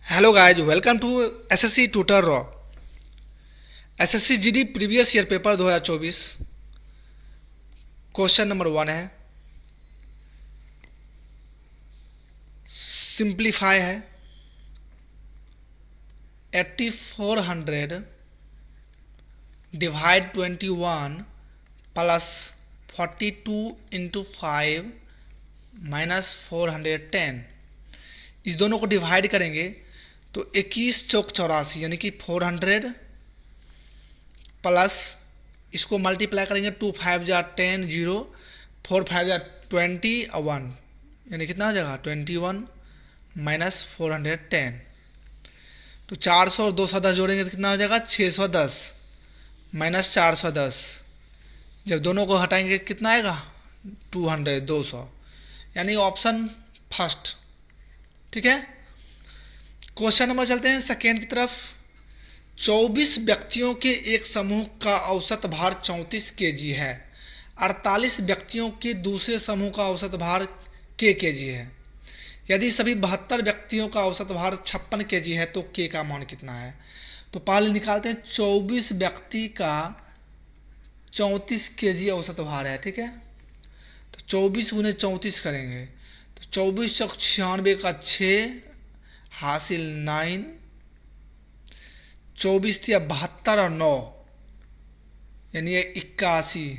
Hello guys, welcome to SSC Tutor Raw. SSC GD previous year paper 2024 question number 1 है, simplify है। 8400 divide 21 plus 42 into 5 minus 410, इस दोनों को divide करेंगे तो 21 चौक 84 यानी कि 400 प्लस इसको मल्टीप्लाई करेंगे 2 5 जा 10 0 4 5 जा 20 और 1 यानी कितना हो जाएगा 21 माइनस 410। तो 400 और 210 जोड़ेंगे तो कितना हो जाएगा 610 माइनस 410। जब दोनों को हटाएंगे कितना आएगा 200 यानी ऑप्शन फर्स्ट। ठीक है, क्वेश्चन नंबर चलते हैं सेकेंड की तरफ। 24 व्यक्तियों के एक समूह का औसत भार 34 केजी है। 48 व्यक्तियों के दूसरे समूह का औसत भार केजी है। यदि सभी 72 व्यक्तियों का औसत भार 56 केजी है तो के का मान कितना है। तो पहले निकालते हैं 24 व्यक्ति का 34 केजी औसत भार है। ठीक है, तो 24 गुने 34 करेंगे तो 24 चौक 96 का 6 हासिल 9, 24 थी 72 और 9 यानी 81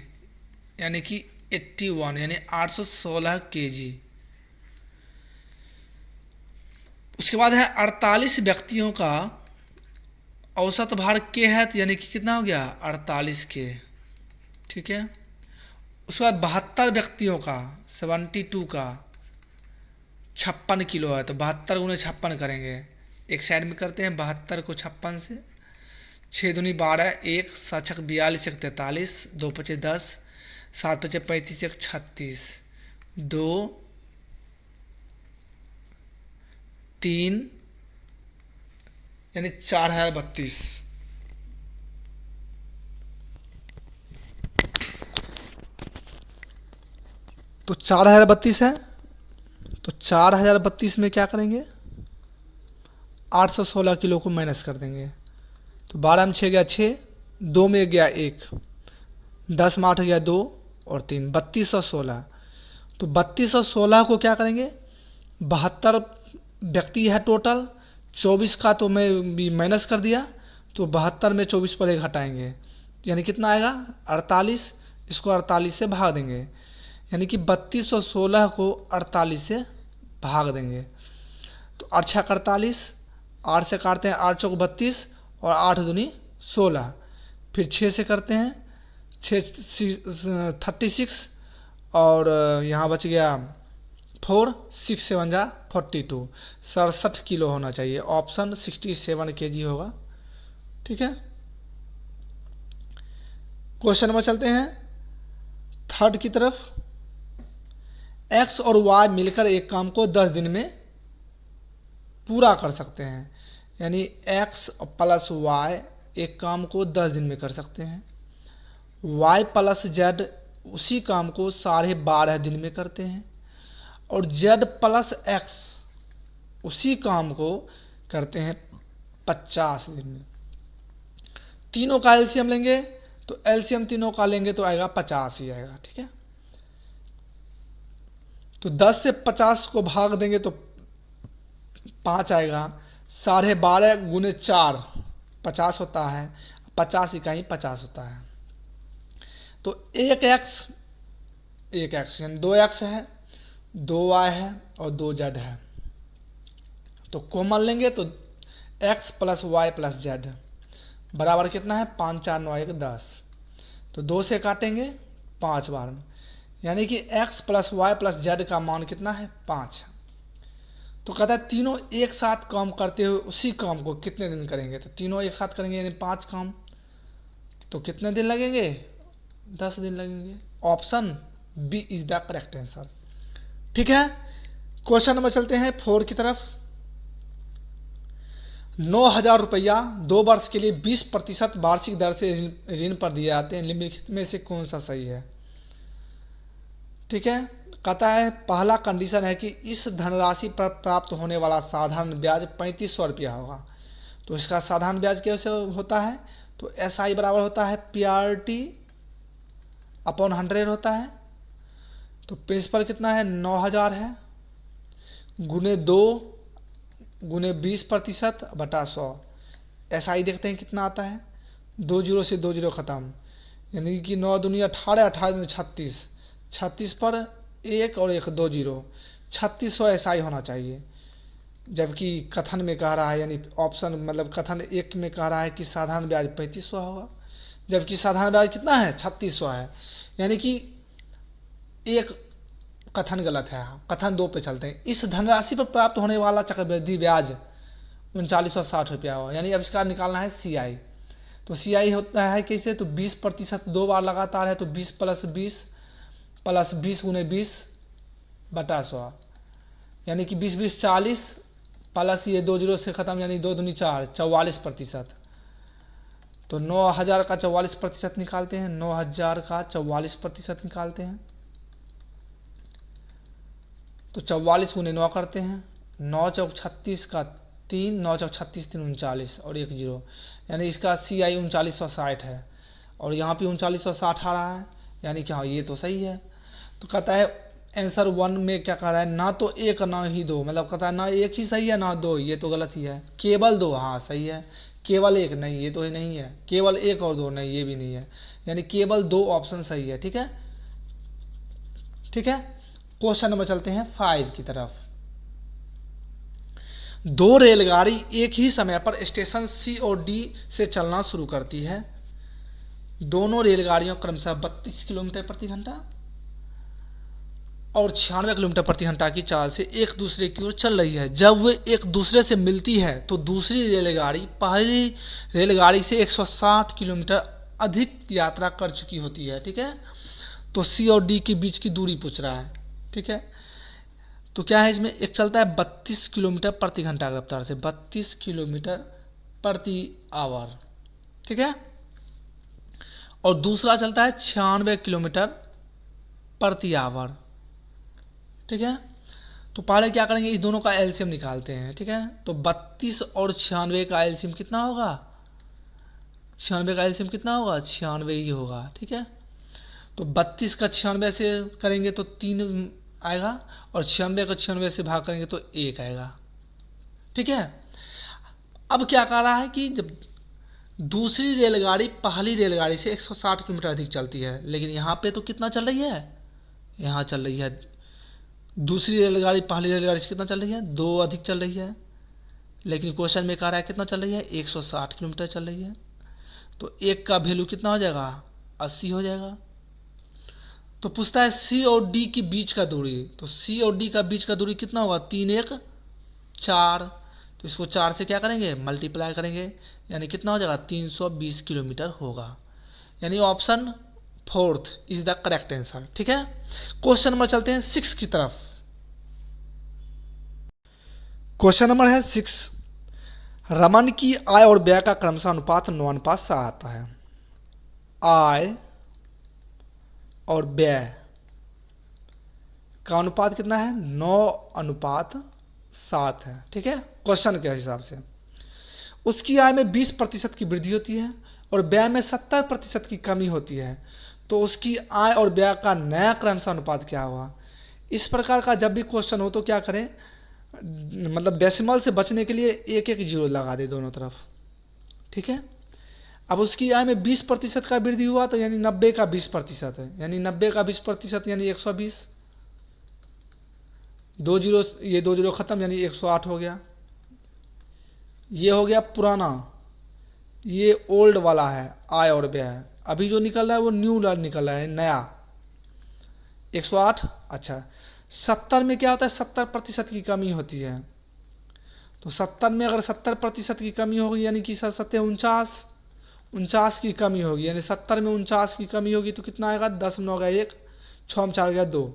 यानी कि 81 यानी 816 केजी। उसके बाद है 48 व्यक्तियों का औसत भार के है तो यानी कि कितना हो गया 48 के। ठीक है, उसके बाद 72 व्यक्तियों का 72 का 56 किलो है तो 72 गुने 56 करेंगे। एक साइड में करते हैं 72 को 56 से, 6 दूनी 12, 1 7 छक 42, 1 43, 2 पचे 10, 7 पचे 35, 1 36, 2 3 यानी 4032। तो 4032 है तो 4032 में क्या करेंगे 816 किलो को माइनस कर देंगे। तो 12 में 6 गया 6, 2 में गया 1, 10 में 8 गया 2 और 3, 3216। तो 3216 को क्या करेंगे 72 व्यक्ति है टोटल, 24 का तो मैं भी माइनस कर दिया तो 72 में 24 पर एक हटाएंगे यानी कितना आएगा 48। इसको 48 से भाग देंगे यानी कि 3216 को 48 से भाग देंगे तो 8 छक 48, 8 से काटते हैं 8 चौक 32 और 8 दूनी 16, फिर 6 से करते हैं 36 और यहाँ बच गया 4, 6 7 जा 42, 67 किलो होना चाहिए। ऑप्शन 67 केजी होगा। ठीक है, क्वेश्चन नंबर चलते हैं थर्ड की तरफ। एक्स और वाई मिलकर एक काम को 10 दिन में पूरा कर सकते हैं यानी एक्स प्लस वाई एक काम को 10 दिन में कर सकते हैं। वाई प्लस जेड उसी काम को 12.5 दिन में करते हैं और जेड प्लस एक्स उसी काम को करते हैं 50 दिन में। तीनों का एलसीएम लेंगे तो एलसीएम तीनों का लेंगे तो आएगा 50 ही आएगा। ठीक है, तो 10 से 50 को भाग देंगे तो 5 आएगा। 12.5 गुने 4 50 होता है, 50 इकाई 50 होता है। तो एक एक्स यानी 2x है, 2y है और 2z है। तो कॉमन लेंगे तो x plus y plus z बराबर कितना है 5 4 9 1 10। तो 2 से काटेंगे 5 बार में यानी कि x plus y plus z का मान कितना है 5। तो कहता है तीनों एक साथ काम करते हुए उसी काम को कितने दिन करेंगे। तो तीनों एक साथ करेंगे यानी 5 काम, तो कितने दिन लगेंगे 10 दिन लगेंगे। Option B is the correct answer. ठीक है, क्वेश्चन नंबर चलते हैं 4 की तरफ। 9,000 रुपया 2 वर्ष के लिए 20% वार्षिक दर से ऋण पर दिए जाते हैं, निम्नलिखित में से कौन सा सही है। ठीक है, कहता है पहला कंडीशन है कि इस धनराशि पर प्राप्त होने वाला साधारण ब्याज 3500 रुपया होगा। तो इसका साधारण ब्याज कैसे होता है, तो एस आई बराबर होता है PRT अपॉन 100 होता है। तो प्रिंसिपल कितना है 9000 है, गुने 2 गुने 20% बटा 100। एस आई देखते हैं कितना आता है, 2 जीरो से 2 जीरो ख़त्म, यानी कि 9 दूनी 18, 18 दूनी 36, 36 पर 1 और 1 2 जीरो, 3600 एस आई होना चाहिए। जबकि कथन में कह रहा है, यानी ऑप्शन मतलब कथन 1 में कह रहा है कि साधारण ब्याज 3500 होगा, जबकि साधारण ब्याज कितना है 3600 है। यानी कि एक कथन गलत है। कथन 2 पे चलते हैं। इस धनराशि पर प्राप्त होने वाला चक्रवृद्धि ब्याज 3960 रुपया हुआ, यानी अब इसका निकालना है CI। तो CI होता है कैसे, तो 20% 2 बार लगातार है, तो 20 प्लस 20 गुने 20 बटा 100, यानी कि 20 20 40 प्लस ये 2 जीरो से ख़त्म, यानी 2 दूनी 4, 44%। तो 9000 का 44% निकालते हैं, 9000 का 44% निकालते हैं, तो 44 गुने 9 करते हैं, 9 चौक 36 का 3, 9 चौक 36 3 39 और 1 जीरो, यानी इसका CI 3960 है। और यहाँ पे 3960 आ रहा है, यानी कि हाँ ये तो सही है। तो कहता है आंसर 1 में क्या कह रहा है, ना तो 1 ना ही 2, मतलब कहता है ना 1 ही सही है ना 2, ये तो गलत ही है। केवल 2 हाँ सही है, केवल 1 नहीं, ये तो ही नहीं है। केवल 1 और 2 नहीं, ये भी नहीं है, यानी केवल 2 ऑप्शन सही है। ठीक है, ठीक है। क्वेश्चन नंबर चलते हैं 5 की तरफ। 2 रेलगाड़ी एक ही समय पर स्टेशन C और D से चलना शुरू करती है। दोनों रेलगाड़ियों क्रमशः 32 किलोमीटर प्रति घंटा और 96 किलोमीटर प्रति घंटा की चाल से एक दूसरे की ओर चल रही है। जब वे एक दूसरे से मिलती है तो दूसरी रेलगाड़ी पहली रेलगाड़ी से 160 किलोमीटर अधिक यात्रा कर चुकी होती है। ठीक है, तो C और D के बीच की दूरी पूछ रहा है। ठीक है, तो क्या है इसमें, एक चलता है 32 किलोमीटर प्रति घंटा की रफ्तार से, 32 किलोमीटर प्रति आवर। ठीक है, और दूसरा चलता है 96 किलोमीटर प्रति आवर। ठीक है, तो पहले क्या करेंगे, इस दोनों का एलसीएम निकालते हैं। ठीक है, तो 32 और 96 का एलसीएम कितना होगा, 96 का एलसीएम कितना होगा, 96 ही होगा। ठीक है, तो 32 का 96 से करेंगे तो 3 आएगा, और 96 को 96 से भाग करेंगे तो 1 आएगा। ठीक है, अब क्या कह रहा है कि जब दूसरी रेलगाड़ी पहली रेलगाड़ी से 160 किलोमीटर अधिक चलती है, लेकिन यहाँ पे तो कितना चल रही है, यहाँ चल रही है दूसरी रेलगाड़ी पहली रेलगाड़ी से कितना चल रही है, 2 अधिक चल रही है, लेकिन क्वेश्चन में कह रहा है कितना चल रही है, 160 किलोमीटर चल रही है। तो 1 का वैल्यू कितना हो जाएगा, 80 हो जाएगा। तो पूछता है C और D के बीच का दूरी, तो C और D का बीच का दूरी कितना होगा, 3 1 4, तो इसको 4 से क्या करेंगे, मल्टीप्लाई करेंगे, यानी कितना हो जाएगा, 320 किलोमीटर होगा। यानी option 4 is the correct answer. ठीक है, क्वेश्चन नंबर चलते हैं 6 की तरफ। क्वेश्चन नंबर है 6। रमन की आय और व्यय का क्रमशः अनुपात 9:7 आता है। आय और व्यय का अनुपात कितना है, 9:7 है। ठीक है, क्वेश्चन के हिसाब से उसकी आय में 20% की वृद्धि होती है और व्यय में 70% की कमी होती है, तो उसकी आय और व्यय का नया क्रमशः अनुपात क्या होगा। इस प्रकार का जब भी क्वेश्चन हो तो क्या करें, मतलब डेसिमल से बचने के लिए 1 1 जीरो लगा दे दोनों तरफ। ठीक है, अब उसकी आय में 20% का वृद्धि हुआ, तो यानी 90 का 20% है, यानी 90 का 20% यानी 120, 2 जीरो, ये 2 जीरो खत्म, यानी 108 हो गया। ये हो गया पुराना, ये ओल्ड वाला है आय और व्यय है। अभी जो निकल रहा है वो न्यू निकल रहा है, नया 108। अच्छा, 70 में क्या होता है, 70% की कमी होती है, तो 70 में अगर 70% की कमी होगी, यानी कि 7 49 की कमी होगी, यानी 70 में 49 की कमी होगी, तो कितना आएगा, 10 में होगा 1, 6 में 4 गया 2,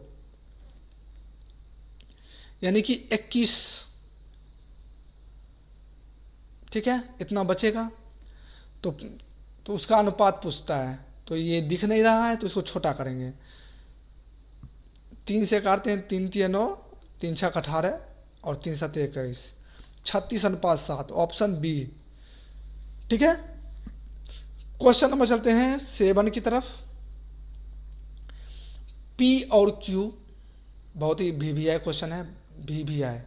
यानी कि 21। ठीक है, इतना बचेगा। तो उसका अनुपात पूछता है, तो ये दिख नहीं रहा है, तो इसको छोटा करेंगे, 3 से काटते हैं, 3 तिया 9, 3 छक 18 और 3 7 21, 36:7, ऑप्शन बी। ठीक है, क्वेश्चन नंबर चलते हैं 7 की तरफ। पी और क्यू, बहुत ही VVI क्वेश्चन है, VVI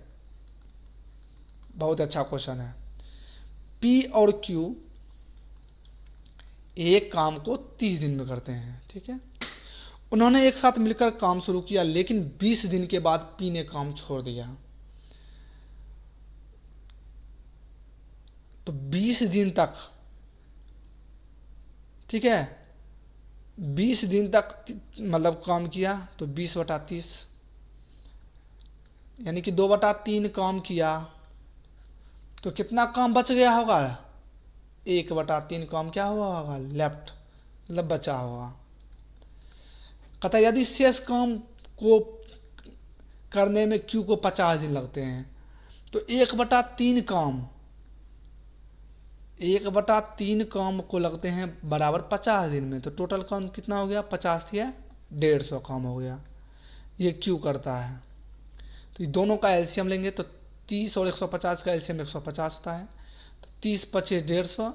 बहुत अच्छा क्वेश्चन है। पी और क्यू एक काम को 30 दिन में करते हैं। ठीक है, उन्होंने एक साथ मिलकर काम शुरू किया, लेकिन 20 दिन के बाद पी ने काम छोड़ दिया। तो 20 दिन तक, ठीक है, 20 दिन तक मतलब काम किया, तो 20/30 यानी कि 2/3 काम किया, तो कितना काम बच गया होगा? 1/3 काम क्या हुआ होगा? लेफ्ट, मतलब बचा होगा। कहता है यदि शेष काम को करने में क्यू को 50 दिन लगते हैं, तो 1/3 काम, 1/3 काम को लगते हैं बराबर 50 दिन में, तो टोटल काम कितना हो गया? 50 या 150 काम हो गया। ये क्यू करता है। तो ये दोनों का एलसीएम लेंगे तो 30 और 150 का एलसीएम 150 होता है। तो 30 25 150,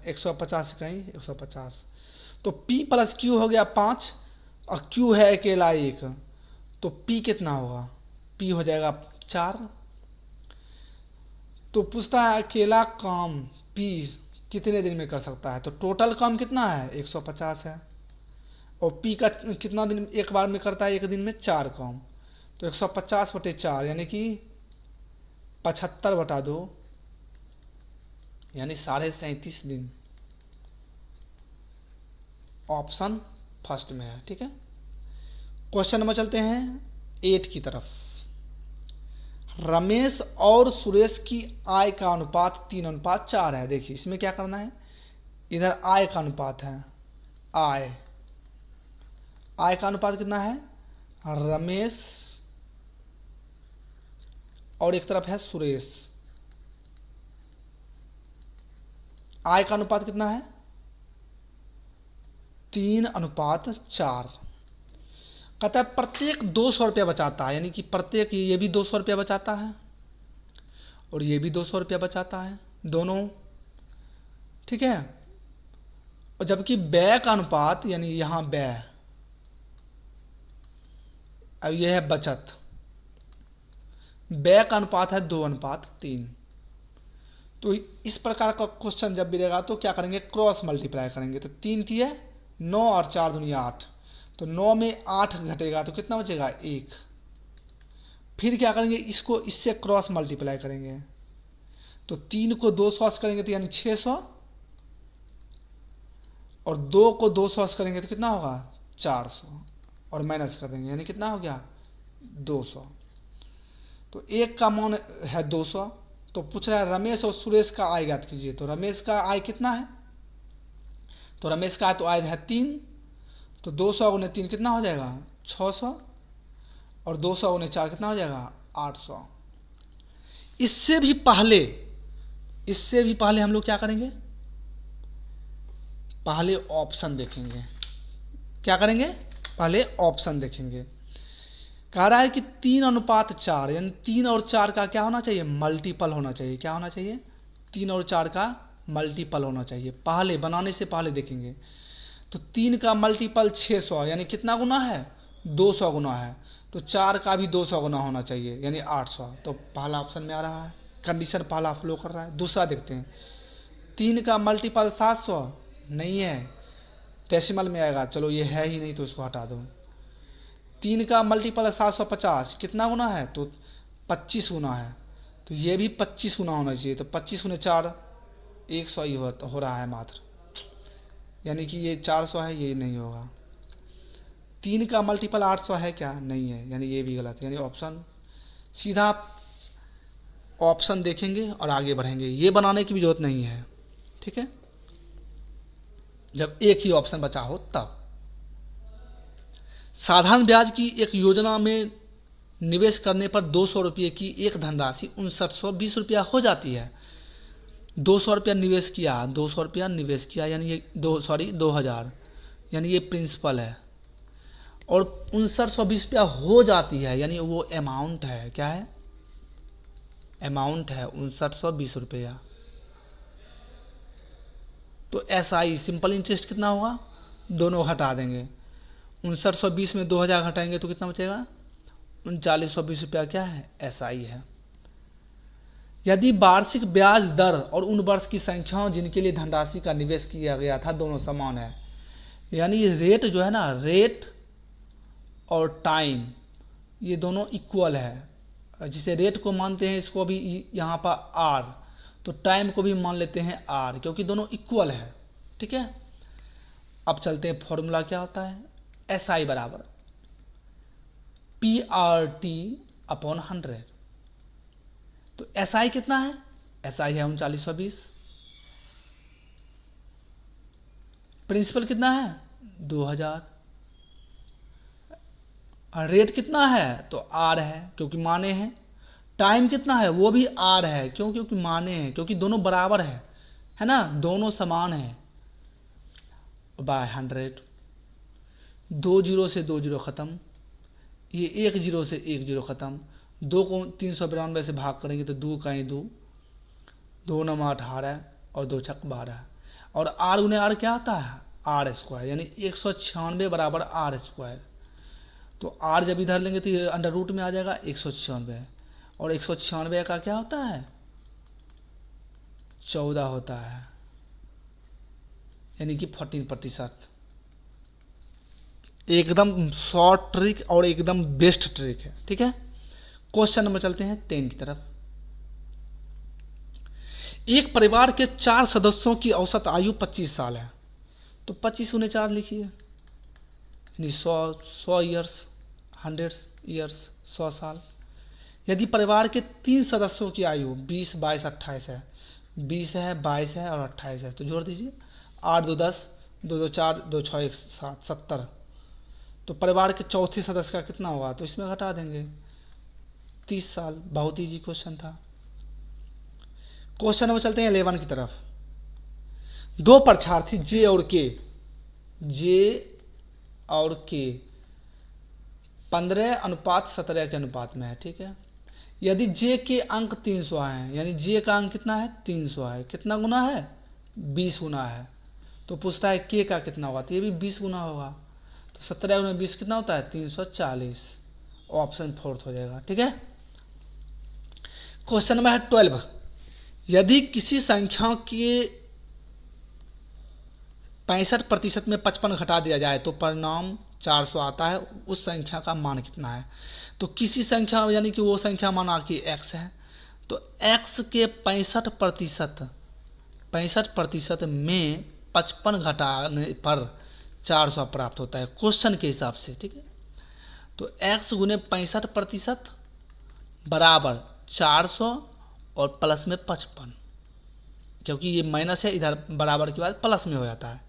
150 कहीं 150, तो P प्लस क्यू हो गया 5 और क्यू है अकेला 1, तो P कितना होगा? P हो जाएगा 4। तो पूछता है अकेला काम P कितने दिन में कर सकता है, तो टोटल काम कितना है? 150 है, और P का कितना दिन एक बार में करता है? एक दिन में 4 काम, तो 150/4 यानी कि 75/2 यानी 37.5 दिन। ऑप्शन फर्स्ट में है। ठीक है, क्वेश्चन नंबर चलते हैं 8 की तरफ। रमेश और सुरेश की आय का अनुपात 3:4 है। देखिए इसमें क्या करना है, इधर आय का अनुपात है, आय का अनुपात कितना है? रमेश और एक तरफ है सुरेश, आय का अनुपात कितना है? 3:4। कहता है प्रत्येक 200 रुपया बचाता है, यानी कि प्रत्येक ये भी 200 रुपया बचाता है और ये भी 200 रुपया बचाता है, दोनों। ठीक है, और जबकि व्यय का अनुपात, यानी यहां व्यय और यह है बचत, व्यय का अनुपात है 2:3। तो इस प्रकार का क्वेश्चन जब भी रहेगा तो क्या करेंगे? क्रॉस मल्टीप्लाई करेंगे। तो 3 तिया 9 और 4 दूनी 8, तो 9 में 8 घटेगा तो कितना बचेगा? 1। फिर क्या करेंगे? इसको इससे क्रॉस मल्टीप्लाई करेंगे, तो 3 को 200 से करेंगे तो यानी 600, और 2 को 200 से करेंगे तो कितना होगा? 400, और माइनस कर देंगे यानी कितना हो गया? 200। तो एक का मान है 200, तो पूछ रहा है रमेश और सुरेश का आय ज्ञात कीजिए। तो रमेश का आय कितना है? तो रमेश का आय तो आय है 3, तो 200 × 3 कितना हो जाएगा? 600, और 200 × 4 कितना हो जाएगा? 800। इससे भी पहले हम लोग क्या करेंगे? पहले ऑप्शन देखेंगे। क्या करेंगे? पहले ऑप्शन देखेंगे। कह रहा है कि 3:4, यानी 3 और 4 का क्या होना चाहिए? मल्टीपल होना चाहिए। क्या होना चाहिए? 3 और 4 का मल्टीपल होना चाहिए। पहले बनाने से पहले देखेंगे। तो 3 का मल्टीपल 600, यानी कितना गुना है? 200 गुना है। तो 4 का भी 200 गुना होना चाहिए, यानी 800। तो पहला ऑप्शन में आ रहा है, कंडीशन पहला फ्लो कर रहा है। दूसरा देखते हैं, 3 का मल्टीपल 700 नहीं है, डेसिमल में आएगा, चलो ये है ही नहीं तो इसको हटा दो। 3 का मल्टीपल 750 कितना गुना है? तो 25 गुना है, तो ये भी 25 गुना होना चाहिए। तो 25 × 4 100 ही हो रहा है मात्र, यानी कि ये 400 है, ये नहीं होगा। 3 का मल्टीपल 800 है क्या? नहीं है, यानी ये भी गलत है। यानी ऑप्शन, सीधा ऑप्शन देखेंगे और आगे बढ़ेंगे, ये बनाने की भी जरूरत नहीं है। ठीक है, जब एक ही ऑप्शन बचा हो तब। साधारण ब्याज की एक योजना में निवेश करने पर 200 रुपये की एक धनराशि 5920 रुपया हो जाती है। 200 रुपया निवेश किया, 200 रुपया निवेश किया, यानी ये 2000, यानी ये प्रिंसिपल है। और 5920 रुपया हो जाती है, यानी वो अमाउंट है, क्या है, अमाउंट है 5920 रुपया। तो SI सिंपल इंटरेस्ट कितना होगा, दोनों हटा देंगे, 5920 में 2000 घटाएंगे तो कितना बचेगा, 3920 रुपया क्या है, SI है। यदि वार्षिक ब्याज दर और उन वर्ष की संख्याओं जिनके लिए धनराशि का निवेश किया गया था दोनों समान है, यानी रेट जो है ना, रेट और टाइम ये दोनों इक्वल है, जिसे रेट को मानते हैं इसको भी यहाँ पर R, तो टाइम को भी मान लेते हैं R, क्योंकि दोनों इक्वल है, ठीक है। अब चलते हैं, फॉर्मूला क्या होता है, SI बराबर PRT अपॉन 100। तो SI कितना है, SI है 3920, प्रिंसिपल कितना है 2000, और रेट कितना है तो R है क्योंकि माने हैं, टाइम कितना है वो भी R है क्यों, क्योंकि माने हैं, क्योंकि दोनों बराबर है ना, दोनों समान है, बाय 100, 2 जीरो से 2 जीरो ख़त्म, ये 1 जीरो से 1 जीरो ख़त्म, 2 को 392 से भाग करेंगे तो 2 का ही 2, 2 नवा 18 और 2 छक 12, और R गुने R क्या आता है, R स्क्वायर, यानी 196 बराबर R स्क्वायर। तो R जब इधर लेंगे तो ये अंडर रूट में आ जाएगा 196, और 196 का क्या होता है 14 होता है, यानी कि 14%। एकदम शॉर्ट ट्रिक और एकदम बेस्ट ट्रिक है, ठीक है। क्वेश्चन नंबर चलते हैं 10 की तरफ। एक परिवार के 4 सदस्यों की औसत आयु 25 साल है, तो 25 गुने 4 लिखिए, यानी 100 ईयर्स, 100 ईयर्स, 100 साल। यदि परिवार के 3 सदस्यों की आयु 20, 22, 28 है, 20 है, 22 है और 28 है, तो जोड़ दीजिए, 8 2 10, 2 2 4, 2 6 1 7, 70। तो परिवार के चौथे सदस्य का कितना होगा, तो इसमें घटा देंगे 30 साल। बहुत ईजी क्वेश्चन था। क्वेश्चन नंबर चलते हैं 11 की तरफ। दो परीक्षार्थी जे और के 15:17 के अनुपात में है, ठीक है। यदि जे के अंक 300 हैं, यानी जे का अंक कितना है 300 है, कितना गुना है 20 गुना है, तो पूछता है के का कितना होगा, तो ये भी 20 गुना होगा, तो 17 गुना 20 कितना होता है 340, ऑप्शन 4 हो जाएगा, ठीक है। क्वेश्चन नंबर है 12। यदि किसी संख्या के 65% में 55 घटा दिया जाए तो परिणाम 400 आता है, उस संख्या का मान कितना है। तो किसी संख्या यानी कि वो संख्या माना कि x है, तो x के 65% में 55 घटाने पर 400 प्राप्त होता है क्वेश्चन के हिसाब से, ठीक है। तो x गुने 65% बराबर 400 और प्लस में 55, क्योंकि ये माइनस है इधर, बराबर के बाद प्लस में हो जाता है।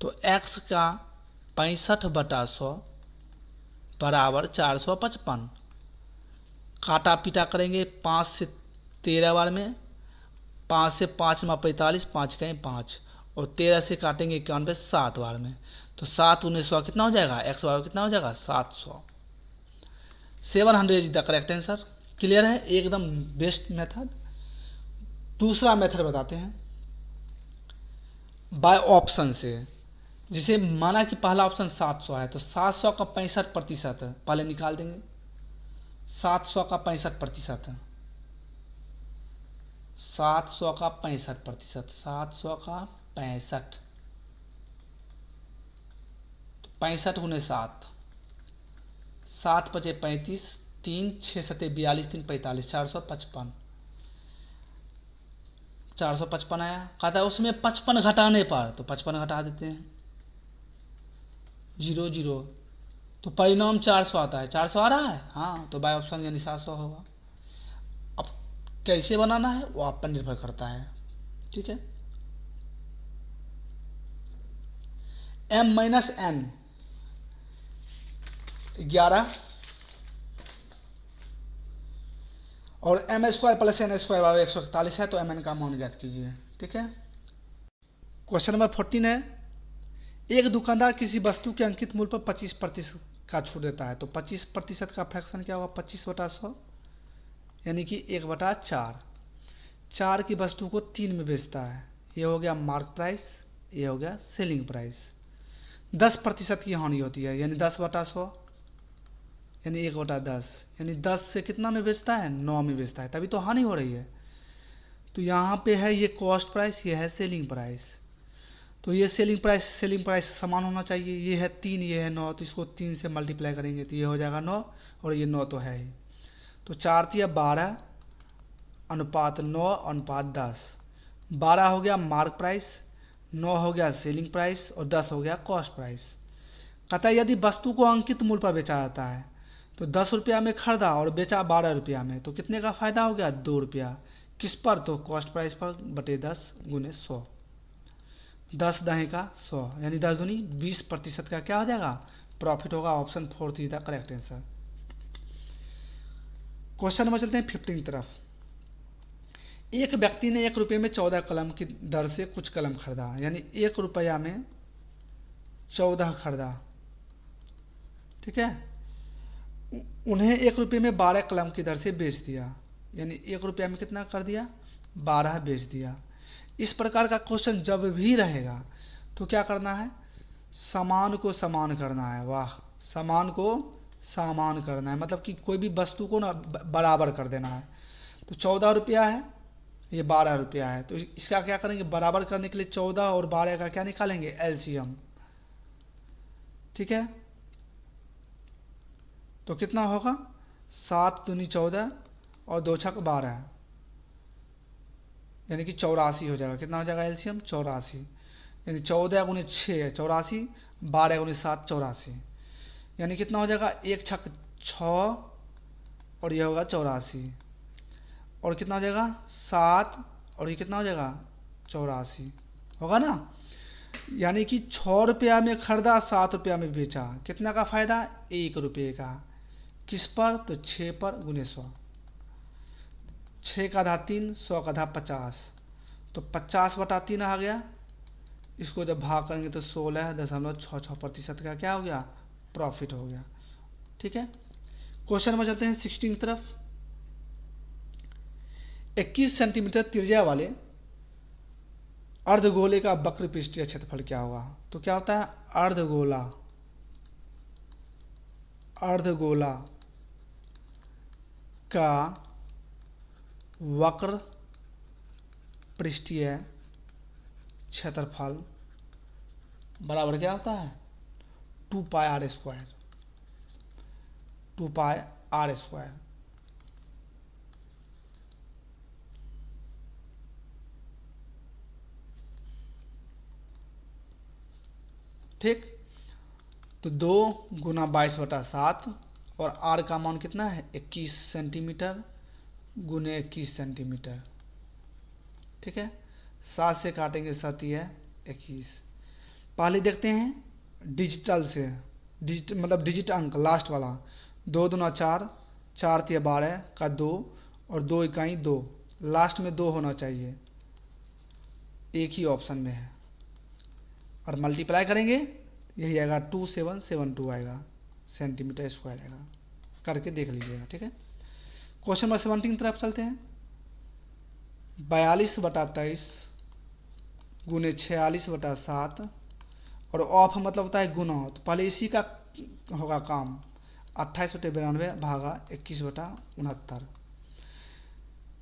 तो x का 65/100 बराबर 455, काटा पीटा करेंगे 5 से 13 बार में, 5 से 5 में 45, 5 कहीं 5, और 13 से काटेंगे 91 7 बार में, तो 7 19 100 कितना हो जाएगा, x बराबर कितना हो जाएगा 700। 700 is the correct answer. Clear है, एकदम बेस्ट मेथड। दूसरा मेथड बताते हैं बाय ऑप्शन से, जिसे माना कि पहला ऑप्शन 700 है, तो 700 का 65% है, पहले निकाल देंगे 700 का 65%, 700 का 65%, 700 का 65, तो 65 गुने 7, 7 पचे 35, 3 6 सते 42, 3 45, 455, 455 आया। कहता है उसमें 55 घटाने पर, तो 55 घटा देते हैं, 0 0, तो परिणाम 400 आता है, 400 आ रहा है, हाँ, तो बाय ऑप्शन यानी 700 होगा। अब कैसे बनाना है वो आप पर निर्भर करता है, ठीक है। m - n 11 और m square plus n square बराबर 141 है, तो mn का मान ज्ञात कीजिए, ठीक है। क्वेश्चन नंबर 14 है। एक दुकानदार किसी वस्तु के अंकित मूल्य पर 25% का छूट देता है। तो 25% का फ्रैक्शन क्या होगा, 25/100 यानी कि 1/4। 4 की वस्तु को 3 में बेचता है। ये हो गया मार्क प्राइस, ये हो गया सेलिंग प्राइस। 10% की हानि होती है, यानी 10/100 यानी 1/10, यानी 10 से कितना में बेचता है, 9 में बेचता है, तभी तो हानि हो रही है। तो यहाँ पे है ये कॉस्ट प्राइस, ये है सेलिंग प्राइस। तो ये सेलिंग प्राइस समान होना चाहिए। ये है 3, ये है 9, तो इसको 3 से मल्टीप्लाई करेंगे तो ये हो जाएगा 9, और ये 9 तो है ही। तो 4×3=12 अनुपात 9 अनुपात 10। 12 हो गया मार्क प्राइस, 9 हो गया सेलिंग प्राइस, और 10 हो गया कॉस्ट प्राइस। कहता है यदि वस्तु को अंकित मूल्य पर बेचा जाता है तो 10 रुपया में खरीदा और बेचा 12 रुपया में, तो कितने का फायदा हो गया, 2 रुपया। किस पर, तो कॉस्ट प्राइस पर बटे 10 गुने 100। 10 दहें का 100 यानी 10 दूनी 20% का क्या हो जाएगा, प्रॉफिट होगा। ऑप्शन 4 थी the correct answer. Question number चलते हैं 15 की तरफ। एक व्यक्ति ने 1 रुपये में 14 कलम की दर से कुछ कलम खरीदा, यानी 1 रुपया में 14 खरीदा, ठीक है। उन्हें 1 रुपये में 12 कलम की दर से बेच दिया, यानी 1 रुपया में कितना कर दिया, 12 बेच दिया। इस प्रकार का क्वेश्चन जब भी रहेगा तो क्या करना है, समान को समान करना है। वाह, समान को समान करना है, मतलब कि कोई भी वस्तु को ना बराबर कर देना है। तो 14 रुपया है, ये 12 रुपया है, तो इसका क्या करेंगे, बराबर करने के लिए 14 और 12 का क्या निकालेंगे, एलसीएम, ठीक है। तो कितना होगा, 7 दूनी 14 और 2 छक 12, यानी कि 84 हो जाएगा। कितना हो जाएगा एलसीएम, 84, यानी 14 गुने 6 84, 12 गुने 7 84, यानी कितना हो जाएगा, 1 छक 6 और ये होगा 84, और कितना हो जाएगा 7, और ये कितना हो जाएगा 84 होगा ना। यानी कि 6 रुपया में खरीदा, 7 रुपया में बेचा, कितना का फायदा, 1 रुपये का। किस पर, तो 6 पर गुने 100। 6 का आधा 3, 100 का आधा 50, तो 50/3 आ गया। इसको जब भाग करेंगे तो 16.66% का क्या हो गया, प्रॉफिट हो गया, ठीक है। क्वेश्चन नंबर चलते हैं 16 की तरफ। 21 सेंटीमीटर त्रिज्या वाले अर्धगोले का वक्र पृष्ठीय क्षेत्रफल क्या होगा। तो क्या होता है, अर्धगोला का वक्र पृष्ठीय क्षेत्रफल बराबर क्या होता है, 2πr²। 2πr², ठीक। तो 2 गुना 22/7, और आर का मान कितना है, 21 सेंटीमीटर गुने 21 सेंटीमीटर, ठीक है। 7 से काटेंगे 7 है 21। पहले देखते हैं डिजिटल से, मतलब डिजिट अंक लास्ट वाला। 2 दूना 4, 4×3=12 का 2, और 2 इकाई 2, लास्ट में 2 होना चाहिए, एक ही ऑप्शन में है। और मल्टीप्लाई करेंगे यही आएगा, 2772 आएगा, सेंटीमीटर स्क्वायर आएगा। करके देख लीजिएगा, ठीक है। क्वेश्चन नंबर 17 की तरफ चलते हैं। 42/23 गुने 46/7, और ऑफ मतलब होता है गुना, तो पहले इसी का होगा काम। 28/92 भागा 21/69,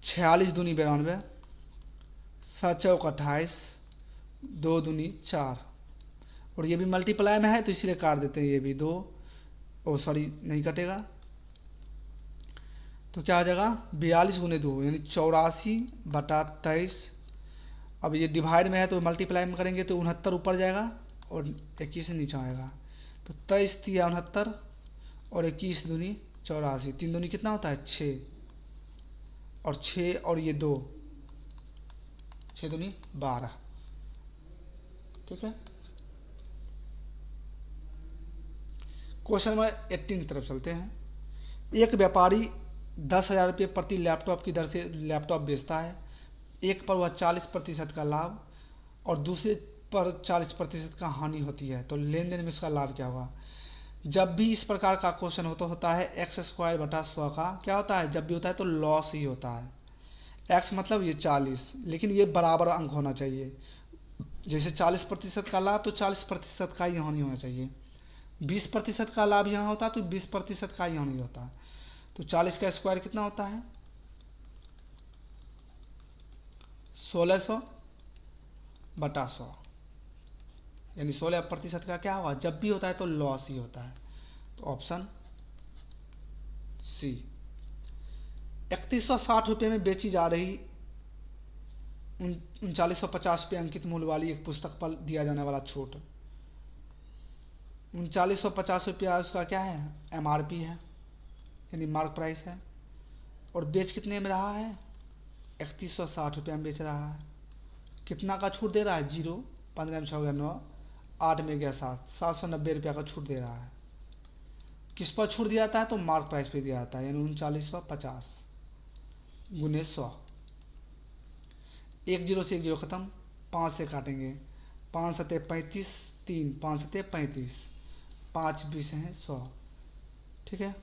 46 दूनी 92, 7 चौक 28, 2 दूनी 4, और ये भी मल्टीप्लाई में है तो इसलिए काट देते हैं, ये भी 2, ओ सॉरी नहीं कटेगा, तो क्या हो जाएगा 42 गुने 2 यानी 84/23। अब ये डिवाइड में है तो मल्टीप्लाई में करेंगे तो 69 ऊपर जाएगा और 21 नीचे आएगा, तो 23×3 और 21 दूनी 84, 3 दूनी कितना होता है 6, और 6 और ये 2, 6 दूनी 12, ठीक है। क्वेश्चन नंबर 18 की तरफ चलते हैं। एक व्यापारी 10,000 रुपये प्रति लैपटॉप की दर से लैपटॉप बेचता है। एक पर वह 40% का लाभ और दूसरे पर 40% का हानि होती है, तो लेन देन में उसका लाभ क्या होगा। जब भी इस प्रकार का क्वेश्चन होता है एक्स स्क्वायर बटा 100 का क्या होता है, जब भी होता है तो लॉस ही होता है। एक्स मतलब ये 40, लेकिन ये बराबर अंक होना चाहिए। जैसे 40% का लाभ तो 40% का ही यहाँ नहीं होना चाहिए। 20% का लाभ यहाँ होता है तो 20% का यहाँ नहीं होता। तो 40 का स्क्वायर कितना होता है, 1600 बटा 100, यानी 16% का क्या होगा, जब भी होता है तो लॉस ही होता है। तो ऑप्शन सी। 3160 रुपये में बेची जा रही 3950 रुपये अंकित मूल्य वाली एक पुस्तक पर दिया जाने वाला छूट 3950 रुपया उसका क्या है, MRP है, यानी मार्क प्राइस है। और बेच कितने में रहा है, 3160 रुपया में बेच रहा है। कितना का छूट दे रहा है, 0, 15 में 6 गया 9, 8 में गया 7, 790 रुपया का छूट दे रहा है। किस पर छूट दिया जाता है, तो मार्क प्राइस पे दिया जाता है, यानी 3950 गुने 100। 1 0 से 1 0 खत्म, 5 से काटेंगे, 5 सत्ते 35, 3 5 सत्ते 35, 5 20 हैं 100, ठीक है।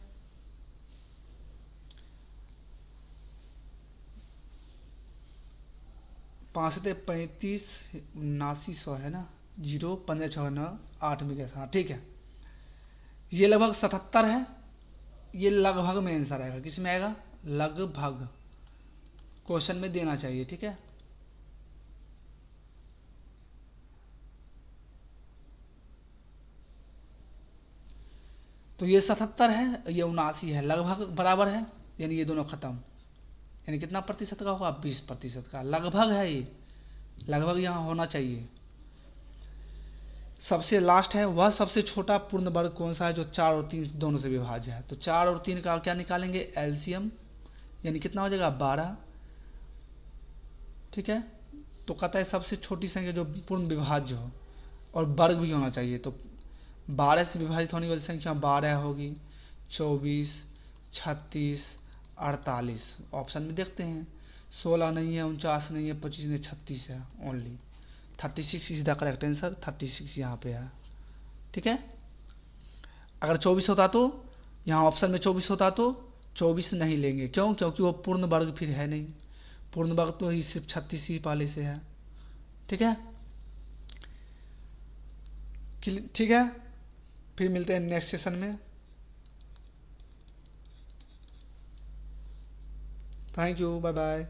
पाँच सत्ते 35, 79 100 है ना, 0 15 6 9 8 में गया, हाँ ठीक है। ये लगभग 77 है, ये लगभग में आंसर आएगा, किस में आएगा, लगभग क्वेश्चन में देना चाहिए, ठीक है। तो ये 77 है, ये 79 है, लगभग बराबर है, यानी ये दोनों खत्म। यानी कितना प्रतिशत का होगा, 20% का, लगभग है ये, लगभग यहाँ होना चाहिए। सबसे लास्ट है, वह सबसे छोटा पूर्ण वर्ग कौन सा है जो 4 और 3 दोनों से विभाज्य है। तो 4 और 3 का क्या निकालेंगे, एलसीएम, यानी कितना हो जाएगा, 12, ठीक है। तो कहता है सबसे छोटी संख्या जो पूर्ण विभाज्य हो और वर्ग भी होना चाहिए, तो 12 से विभाजित होने वाली संख्या 12 होगी, 24, 36, 48। ऑप्शन में देखते हैं, 16 नहीं है, 49 नहीं है, 25 नहीं, 36 है only. 36 is the correct answer, 36 यहाँ पे है, ठीक है। अगर 24 होता तो, यहाँ ऑप्शन में 24 होता तो 24 नहीं लेंगे, क्यों, क्योंकि वो पूर्ण वर्ग फिर है नहीं, पूर्ण वर्ग तो ही सिर्फ 36 ही पहले से है, ठीक है। ठीक है, फिर मिलते हैं नेक्स्ट सेशन में। Thank you, bye bye.